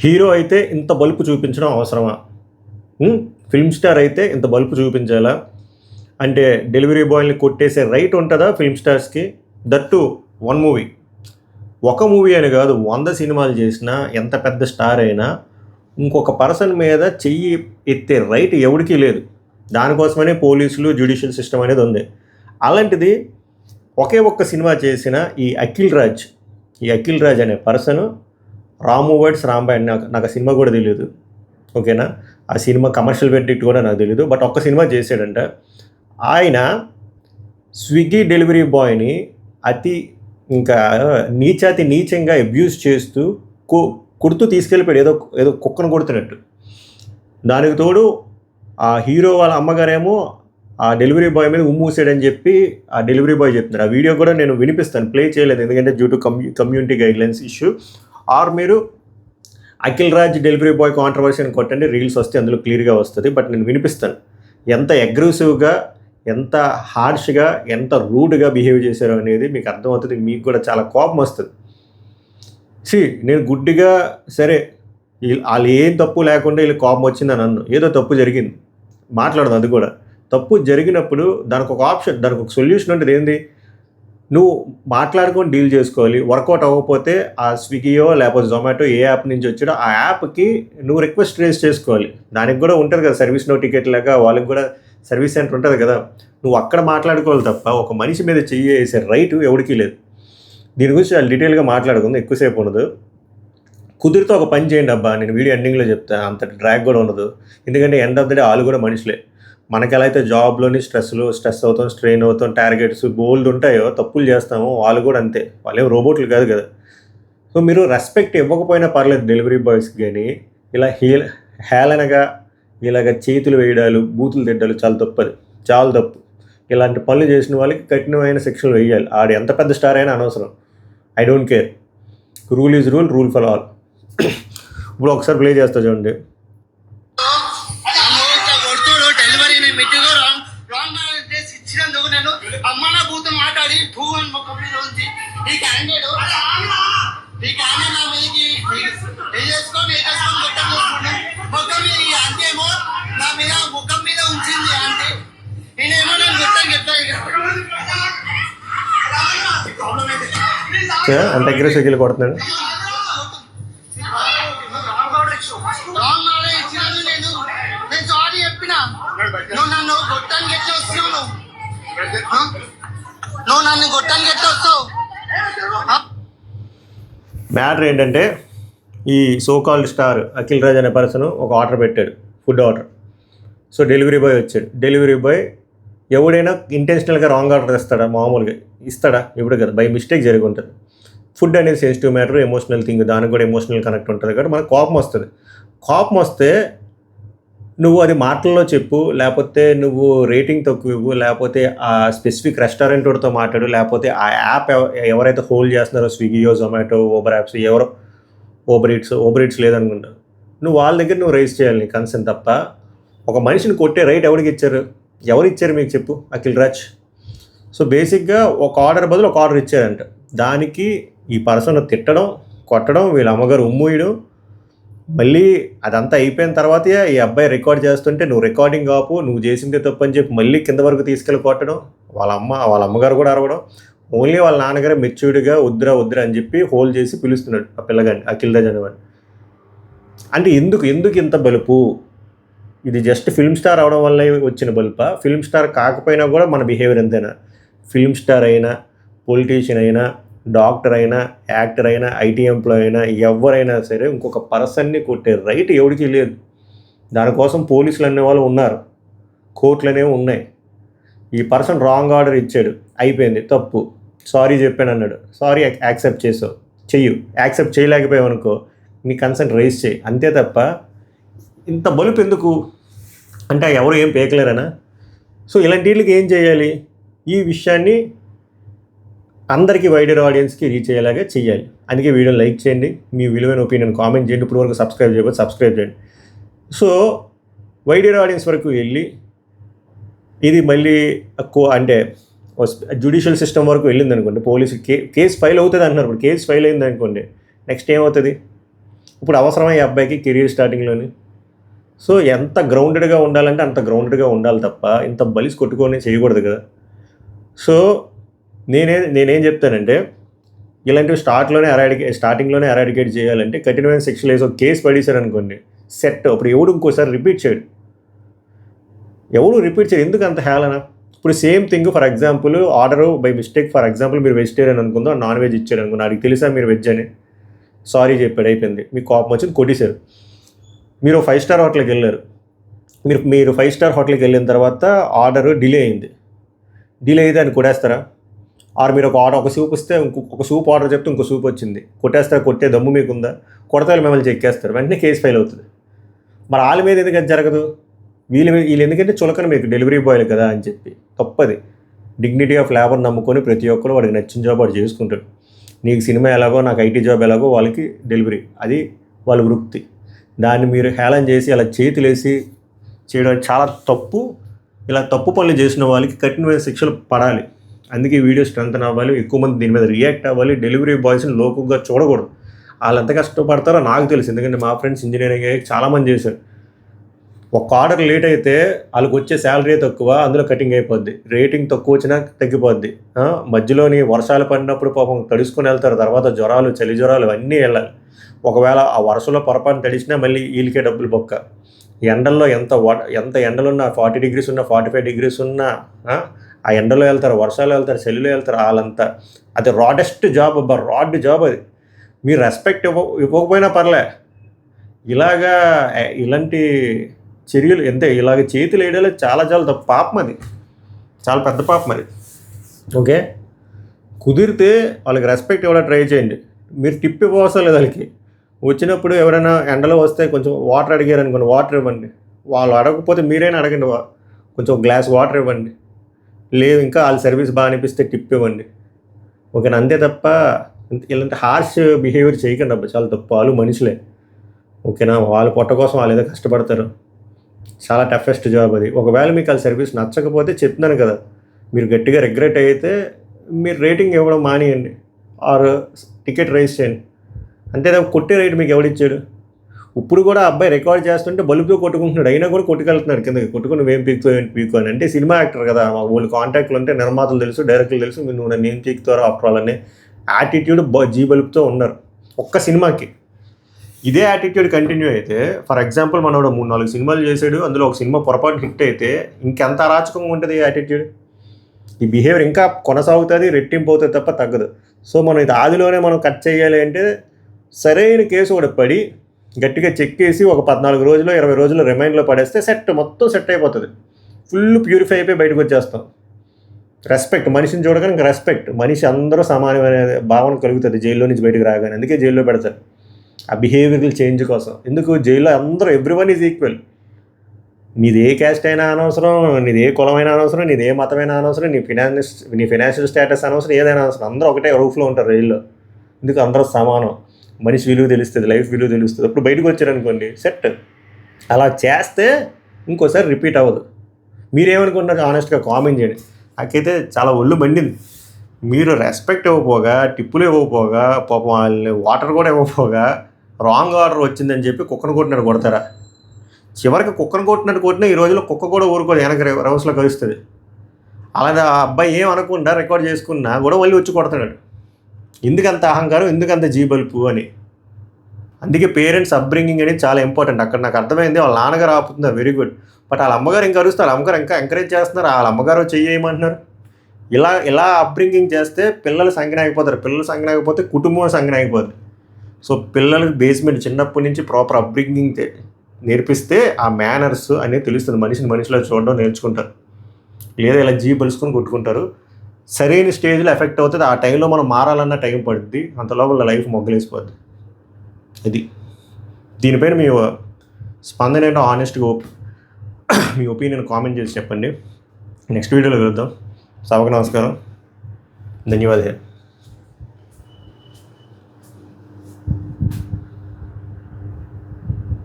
Hero అయితే ఇంత బలుపు చూపించడం అవసరమా? ఫిల్మ్ స్టార్ అయితే ఇంత బలుపు చూపించాలా? అంటే డెలివరీ బాయ్‌ని కొట్టేసే రైట్ ఉంటదా ఫిల్మ్ స్టార్స్‌కి? That two one movie. ఒక మూవీ అని కాదు 100 సినిమాలు చేసినా, ఎంత పెద్ద స్టార్ అయినా, ఇంకొక పర్సన్ మీద చెయ్యి ఎత్తే రైట్ ఎవడికి లేదు. దానికోసమనే పోలీసులు, జ్యుడిషియల్ సిస్టమ్ అనేది ఉంది. అలాంటిది ఒకే ఒక్క సినిమా చేసిన ఈ అఖిల్ రాజ్ అనే పర్సను 'రాము వర్డ్స్ రాంబాయ్' అని నాకు ఆ సినిమా కూడా తెలీదు. ఓకేనా? ఆ సినిమా కమర్షియల్ వెర్డిక్ట్ కూడా నాకు తెలీదు. బట్ ఒక్క సినిమా చేశాడంట. ఆయన స్విగ్గీ డెలివరీ బాయ్‌ని అతి ఇంకా నీచాతి నీచంగా అబ్యూజ్ చేస్తూ కొడుతూ తీసుకెళ్ళిపోయాడు. ఏదో ఏదో కుక్కను కొడుతున్నట్టు. దానికి తోడు ఆ హీరో వాళ్ళ అమ్మగారేమో ఆ డెలివరీ బాయ్ మీద ఉమ్మూసాడని చెప్పి ఆ డెలివరీ బాయ్ చెప్తున్నారు. ఆ వీడియో కూడా నేను వినిపిస్తాను. ప్లే చేయలేదు ఎందుకంటే due to community guidelines issue. Or మీరు Akhil Raj delivery boy controversy అని కొట్టండి, రీల్స్ వస్తే అందులో క్లియర్గా వస్తుంది. బట్ నేను వినిపిస్తాను. ఎంత అగ్రెసివ్గా, ఎంత హార్ష్గా, ఎంత రూడ్గా బిహేవ్ చేశారో అనేది మీకు అర్థమవుతుంది. మీకు కూడా చాలా కోపం వస్తుంది. నేను గుడ్డిగా సరే వాళ్ళు ఏం తప్పు లేకుండా వీళ్ళు కోపం వచ్చిందని అన్ను. ఏదో తప్పు జరిగింది, మాట్లాడదు. అది కూడా తప్పు జరిగినప్పుడు దానికి ఒక ఆప్షన్, దానికి ఒక సొల్యూషన్ ఉంటుంది. ఏంది? నువ్వు మాట్లాడుకొని డీల్ చేసుకోవాలి. వర్కౌట్ అవ్వకపోతే ఆ స్విగ్గీయో లేకపోతే జొమాటో ఏ యాప్ నుంచి వచ్చాడో ఆ యాప్కి నువ్వు రిక్వెస్ట్ రేస్ చేసుకోవాలి. దానికి కూడా ఉంటుంది కదా సర్వీస్ నో టికెట్ లాగా, వాళ్ళకి కూడా సర్వీస్ సెంటర్ ఉంటుంది కదా. నువ్వు అక్కడ మాట్లాడుకోవాలి తప్ప ఒక మనిషి మీద చెయ్యి వేసే రైటు ఎవరికీ లేదు. దీని గురించి చాలా డీటెయిల్గా మాట్లాడుకుంది, ఎక్కువసేపు ఉండదు. కుదిరితే ఒక పని చేయండి అబ్బా, నేను వీడియో ఎండింగ్లో చెప్తాను. అంత డ్రాగ్ కూడా ఉండదు. ఎందుకంటే ఎండ్ ఆఫ్ ద డే వాళ్ళు కూడా మనుషులే. మనకి ఎలా అయితే జాబ్లోని స్ట్రెస్ అవుతాం, స్ట్రెయిన్ అవుతాం, టార్గెట్స్ బోల్డ్ ఉంటాయో, తప్పులు చేస్తామో, వాళ్ళు కూడా అంతే. వాళ్ళేం రోబోట్లు కాదు కదా. సో మీరు రెస్పెక్ట్ ఇవ్వకపోయినా పర్లేదు డెలివరీ బాయ్స్కి, కానీ ఇలా హేళనగా ఇలాగ చేతులు వేయడాలు, బూతులు తిడ్డాలు చాలా తప్పది, చాలా తప్పు. ఇలాంటి పనులు చేసిన వాళ్ళకి కఠినమైన శిక్షలు వేయాలి. ఆడు ఎంత పెద్ద స్టార్ అయినా అనవసరం. I don't care. Rule is rule for all. ఇప్పుడు ఒకసారి ప్లే చేస్తా చూడండి. అంత అగ్రెసివ్ కిల్ కొడుతున్నాడు. మ్యాటర్ ఏంటంటే ఈ సోకాల్డ్ స్టార్ అఖిల్ రాజ్ అనే పర్సన్ ఒక ఆర్డర్ పెట్టాడు, food order. So delivery boy వచ్చాడు. డెలివరీ బాయ్ ఎవడైనా ఇంటెన్షనల్గా రాంగ్ ఆర్డర్ ఇస్తాడా? మామూలుగా ఇస్తాడా? ఇప్పుడు కదా, బై మిస్టేక్ జరిగి ఉంటుంది. ఫుడ్ అనేది సెన్సిటివ్ మ్యాటర్, ఎమోషనల్ థింగ్, దానికి కూడా ఎమోషనల్ కనెక్ట్ ఉంటుంది కాబట్టి మనకు కోపం వస్తుంది. కోపం వస్తే నువ్వు అది మాటల్లో చెప్పు, లేకపోతే నువ్వు రేటింగ్ తక్కువ ఇవ్వు, లేకపోతే ఆ స్పెసిఫిక్ రెస్టారెంట్ వాడితో మాట్లాడు, లేకపోతే ఆ యాప్ ఎవరైతే హోల్డ్ చేస్తున్నారో స్విగ్గీయో, జొమాటో, ఊబర్ యాప్స్, ఎవరో ఊబర్ ఈట్స్ లేదనుకుంటా, నువ్వు వాళ్ళ దగ్గర నువ్వు రైజ్ చేయాలి నీ కన్సర్న్. తప్ప ఒక మనిషిని కొట్టే రైట్ ఎవరికి ఇచ్చారు? ఎవరు ఇచ్చారు మీకు చెప్పు? అఖిల్ రాజ్. సో బేసిక్గా ఒక ఆర్డర్ బదులు ఒక ఆర్డర్ ఇచ్చారంట. దానికి ఈ పర్సన్ తిట్టడం, కొట్టడం, వీళ్ళ అమ్మగారు ఉమ్మూయడం, మళ్ళీ అదంతా అయిపోయిన తర్వాతే ఈ అబ్బాయి రికార్డ్ చేస్తుంటే నువ్వు రికార్డింగ్ ఆపు, నువ్వు చేసిందే తప్పు అని చెప్పి మళ్ళీ కింద వరకు తీసుకెళ్ళి కొట్టడం, వాళ్ళ అమ్మగారు కూడా అరవడం. ఓన్లీ వాళ్ళ నాన్నగారే మెచ్యూర్డ్గా వద్దురా అని చెప్పి హోల్డ్ చేసి పిలుస్తున్నాడు ఆ పిల్లగాడిని, అఖిల్ రాజ్ అనేవాడిని. అంటే ఎందుకు ఇంత బలుపు? ఇది జస్ట్ ఫిల్మ్ స్టార్ అవడం వల్ల వచ్చిన బల్పా? ఫిల్మ్ స్టార్ కాకపోయినా కూడా మన బిహేవియర్ ఎంతైనా. ఫిల్మ్ స్టార్ అయినా, పొలిటీషియన్ అయినా, డాక్టర్ అయినా, యాక్టర్ అయినా, ఐటీ ఎంప్లాయ్ అయినా, ఎవరైనా సరే ఇంకొక పర్సన్ని కొట్టే రైట్ ఎవరికి లేదు. దానికోసం పోలీసులు అనేవాళ్ళు ఉన్నారు, కోర్టులు అనేవి ఉన్నాయి. ఈ పర్సన్ రాంగ్ ఆర్డర్ ఇచ్చాడు, అయిపోయింది, తప్పు, సారీ చెప్పాను అన్నాడు, సారీ యాక్సెప్ట్ చేసావు, చెయ్యు. యాక్సెప్ట్ చేయలేకపోయావు అనుకో, నీ కన్సర్న్ రైజ్ చేయి, అంతే. తప్ప ఇంత బలుపు ఎందుకు? అంటే ఎవరు ఏం పేకలేరనా? సో ఇలాంటి వీళ్ళకి ఏం చేయాలి? ఈ విషయాన్ని అందరికీ, వైడర్ ఆడియన్స్కి రీచ్ అయ్యేలాగా చేయాలి. అందుకే వీడియోని లైక్ చేయండి, మీ విలువైన ఒపీనియన్ కామెంట్ చేయండి. ఇప్పుడు వరకు సబ్స్క్రైబ్ చేయకపోతే సబ్స్క్రైబ్ చేయండి. సో వైడర్ ఆడియన్స్ వరకు వెళ్ళి ఇది మళ్ళీ అంటే జ్యుడిషియల్ సిస్టమ్ వరకు వెళ్ళింది అనుకోండి, పోలీసు కేసు ఫైల్ అవుతుంది అంటున్నారు. ఇప్పుడు కేసు ఫైల్ అయింది అనుకోండి, నెక్స్ట్ ఏమవుతుంది? ఇప్పుడు అవసరమా ఈ అబ్బాయికి కెరీర్ స్టార్టింగ్లోని? సో ఎంత గ్రౌండెడ్గా ఉండాలంటే అంత గ్రౌండెడ్గా ఉండాలి తప్ప ఇంత బలిసి కొట్టుకొని చేయకూడదు కదా. సో నేనేం చెప్తానంటే, ఇలాంటివి స్టార్టింగ్లోనే ఎరాడికేట్ చేయాలంటే కఠినమైన శిక్షలు వేసి ఒక కేసు పడేశారు అనుకోండి, సెట్. అప్పుడు ఎవడు ఇంకోసారి రిపీట్ చేయడు. ఎందుకు అంత హేళన? ఇప్పుడు same thing, for example order by mistake, for example మీరు వెజిటేరియన్ అనుకుందాం, నాన్ వెజ్ ఇచ్చారు అనుకుందాం, నాకు తెలుసా మీరు వెజ్ అని, సారీ చెప్పాడు, అయిపోయింది. మీకు కోపం వచ్చింది, కొట్టేశారు. మీరు 5 స్టార్ హోటల్కి వెళ్ళారు. మీరు 5 స్టార్ హోటల్కి వెళ్ళిన తర్వాత ఆర్డర్ డిలే అయింది. డిలే అయితే అని కొట్టేస్తారా? ఆర్ మీరు ఒక సూప్ ఇస్తే ఒక సూప్ ఆర్డర్ చెప్తే ఇంకో సూప్ వచ్చింది, కొట్టేస్తారా? కొట్టే దమ్ము మీకుందా? కొడతారు, మిమ్మల్ని చెక్కేస్తారు, వెంటనే కేసు ఫైల్ అవుతుంది. మరి వాళ్ళ మీద ఎందుకు అది జరగదు? వీళ్ళు ఎందుకంటే చులకన మీకు డెలివరీ బాయ్లు కదా అని చెప్పి. తప్పది. డిగ్నిటీ ఆఫ్ లేబర్ నమ్ముకొని ప్రతి ఒక్కరు వాడికి నచ్చిన జాబ్ వాడు చేసుకుంటాడు. నీకు సినిమా ఎలాగో, నాకు ఐటీ జాబ్ ఎలాగో, వాళ్ళకి డెలివరీ, అది వాళ్ళ వృత్తి. దాన్ని మీరు హేళన చేసి అలా చేతులేసి చేయడం చాలా తప్పు. ఇలా తప్పు పనులు చేసిన వాళ్ళకి కఠినమైన శిక్షలు పడాలి. అందుకే ఈ వీడియో స్ట్రెంథన్ అవ్వాలి, ఎక్కువ మంది దీని మీద రియాక్ట్ అవ్వాలి. డెలివరీ బాయ్స్ని లోకుగా చూడకూడదు. వాళ్ళు ఎంత కష్టపడతారో నాకు తెలుసు, ఎందుకంటే మా ఫ్రెండ్స్ ఇంజనీరింగ్ అయ్యి చాలామంది చేశారు. ఒక ఆర్డర్ లేట్ అయితే వాళ్ళకి వచ్చే శాలరీ తక్కువ, అందులో కటింగ్ అయిపోద్ది. రేటింగ్ తక్కువ వచ్చినా తగ్గిపోద్ది. మధ్యలోని వర్షాలు పడినప్పుడు పాపం తడుచుకొని వెళ్తారు, తర్వాత జ్వరాలు, చలి జ్వరాలు అన్నీ వెళ్ళాలి. ఒకవేళ ఆ వర్షంలో పొరపాటు తడిచినా మళ్ళీ వీళ్ళకే డబ్బులు బొక్క. ఎండల్లో ఎంత ఎండలున్నా, 40 degrees ఉన్నా, 45 degrees ఉన్నా ఆ ఎండలో వెళ్తారు, వర్షాలు వెళ్తారు, చలిలో వెళ్తారు. వాళ్ళంతా అది రాడెస్ట్ జాబ్, రాడ్ జాబ్ అది. మీరు రెస్పెక్ట్ ఇవ్వకపోయినా పర్లే. ఇలాంటి చర్యలు ఇలాగ చేతులు వేయడాలి చాలా తప్పు, పాపం అది, చాలా పెద్ద పాపం అది. ఓకే, కుదిరితే వాళ్ళకి రెస్పెక్ట్ ఇవ్వడం ట్రై చేయండి. మీరు టిప్ ఇవ్వవసరం లేదు. వాళ్ళకి వచ్చినప్పుడు ఎవరైనా ఎండలో వస్తే కొంచెం వాటర్ అడిగారు అనుకోండి, వాటర్ ఇవ్వండి. వాళ్ళు అడగకపోతే మీరైనా అడగండి, కొంచెం గ్లాస్ వాటర్ ఇవ్వండి. లేదు ఇంకా వాళ్ళ సర్వీస్ బాగా అనిపిస్తే టిప్ ఇవ్వండి. ఓకేనా? అంతే తప్ప ఇలాంటి హార్ష్ బిహేవియర్ చేయకండి అబ్బా, చాలా తప్పు. వాళ్ళు మనుషులే. ఓకేనా? వాళ్ళ పొట్ట కోసం వాళ్ళు ఏదో కష్టపడతారు. చాలా టఫెస్ట్ జాబ్ అది. ఒకవేళ మీకు వాళ్ళ సర్వీస్ నచ్చకపోతే చెప్తున్నాను కదా, మీరు గట్టిగా రిగ్రెట్ అయితే మీరు రేటింగ్ ఇవ్వడం మానేయండి, ఆర్ టికెట్ రైజ్ చేయండి. అంతే తప్ప కొట్టే రేటు మీకు ఎవడిచ్చాడు? ఇప్పుడు కూడా అబ్బాయి రికార్డ్ చేస్తుంటే బల్బుతో కొట్టుకుంటున్నాడు, అయినా కూడా కొట్టుకెళ్తున్నాడు కిందకి. కొట్టుకుని నువ్వేం పీక్కు అని. అంటే సినిమా యాక్టర్ కదా, వాళ్ళు కాంటాక్ట్లు ఉంటే నిర్మాతలు తెలుసు, డైరెక్టర్లు తెలుసు, నువ్వు నన్ను ఏం పీకుతారో ఆఫ్టర్ ఆల్ అనే యాటిట్యూడ్ జీ బల్బుతో ఉన్నారు ఒక్క సినిమాకి. ఇదే యాటిట్యూడ్ కంటిన్యూ అయితే, ఫర్ ఎగ్జాంపుల్ మనోడు 3-4 సినిమాలు చేశాడు, అందులో ఒక సినిమా పొరపాటు హిట్ అయితే ఇంకెంత అరాచకంగా ఉంటుంది ఈ యాటిట్యూడ్. ఈ బిహేవియర్ ఇంకా కొనసాగుతుంది, రెట్టింపు అవుతుంది తప్ప తగ్గదు. సో మనం ఇది ఆదిలోనే మనం కట్ చేయాలి అంటే సరైన కేసు కూడా పడి గట్టిగా చెక్ చేసి ఒక 14 రోజులు 20 రోజులు రిమైండ్లో పడేస్తే మొత్తం సెట్ అయిపోతుంది. ఫుల్ ప్యూరిఫై అయిపోయి బయటకు వచ్చేస్తాం. రెస్పెక్ట్, మనిషిని చూడగానే ఇంకా రెస్పెక్ట్, మనిషి అందరూ సమానమైన భావన కలుగుతుంది జైల్లో నుంచి బయటకు రాగానే. అందుకే జైల్లో పెడతారు, ఆ బిహేవియరల్ చేంజ్ కోసం. ఎందుకు? జైల్లో అందరూ ఎవ్రీవన్ ఈజ్ ఈక్వల్. నీది ఏ క్యాస్ట్ అయినా అనవసరం, నీది ఏ కులమైనా అనవసరం, నీది ఏ మతమైనా అనవసరం, నీ ఫైనాన్షియల్ స్టేటస్ అనవసరం, ఏదైనా అనవసరం, అందరూ ఒకటే రూఫ్లో ఉంటారు జైల్లో. ఎందుకు? అందరూ సమానం. మనిషి విలువ తెలుస్తుంది, లైఫ్ విలువ తెలుస్తుంది. అప్పుడు బయటకు వచ్చారనుకోండి సెట్. అలా చేస్తే ఇంకోసారి రిపీట్ అవ్వదు. మీరేమనుకుంటున్నారు? ఆనెస్ట్గా కామెంట్ చేయండి. నాకైతే చాలా ఒళ్ళు మండింది. మీరు రెస్పెక్ట్ ఇవ్వకపోగా, టిప్పులు ఇవ్వకపోగా, పాపం వాళ్ళని వాటర్ కూడా ఇవ్వకపోగా రాంగ్ ఆర్డర్ వచ్చిందని చెప్పి కుక్కను కొట్టినట్టు కొడతారా? చివరికి కుక్కను కొట్టినా ఈ రోజుల్లో కుక్క కూడా ఊరుకోదు, వెనక రౌస్లో కలుస్తుంది. అలాగే ఆ అబ్బాయి ఏం అనకుండా రికార్డ్ చేసుకున్నా కూడా మళ్ళీ వచ్చి కొడతాడు. ఎందుకంత అహంకారం, ఎందుకంత జీబల్పు అని. అందుకే పేరెంట్స్ అప్బ్రింగింగ్ అనేది చాలా ఇంపార్టెంట్. అక్కడ నాకు అర్థమైంది, వాళ్ళ నాన్నగారు ఆపుతున్నారు, వెరీ గుడ్. బట్ వాళ్ళ అమ్మగారు ఇంకా అరుస్తారు, వాళ్ళ అమ్మగారు ఇంకా ఎంకరేజ్ చేస్తున్నారు, వాళ్ళ అమ్మగారు చెయ్యమంటున్నారు. ఇలా అప్బ్రింగింగ్ చేస్తే పిల్లలు సంగనాగిపోతారు. పిల్లలు సంగనాగిపోతే కుటుంబం సంగనాగిపోతుంది. సో పిల్లలకు బేస్మెంట్ చిన్నప్పటి నుంచి ప్రాపర్ అప్బ్రింగింగ్ నేర్పిస్తే ఆ మేనర్స్ అనేది తెలుస్తుంది. మనిషిలో చూడడం నేర్చుకుంటారు. లేదా ఇలా బలుసుకొని కొట్టుకుంటారు. సరైన స్టేజ్లో ఎఫెక్ట్ అవుతుంది. ఆ టైంలో మనం మారాలన్న టైం పడుతుంది. అంతలోపల లైఫ్ మొగ్గలేసిపోద్ది. ఇది దీనిపైన మీ స్పందన ఏంటో ఆనెస్ట్గా మీ ఒపీనియన్ కామెంట్ చేసి చెప్పండి. నెక్స్ట్ వీడియోలో కలుద్దాం. సభకు నమస్కారం, ధన్యవాదాలు.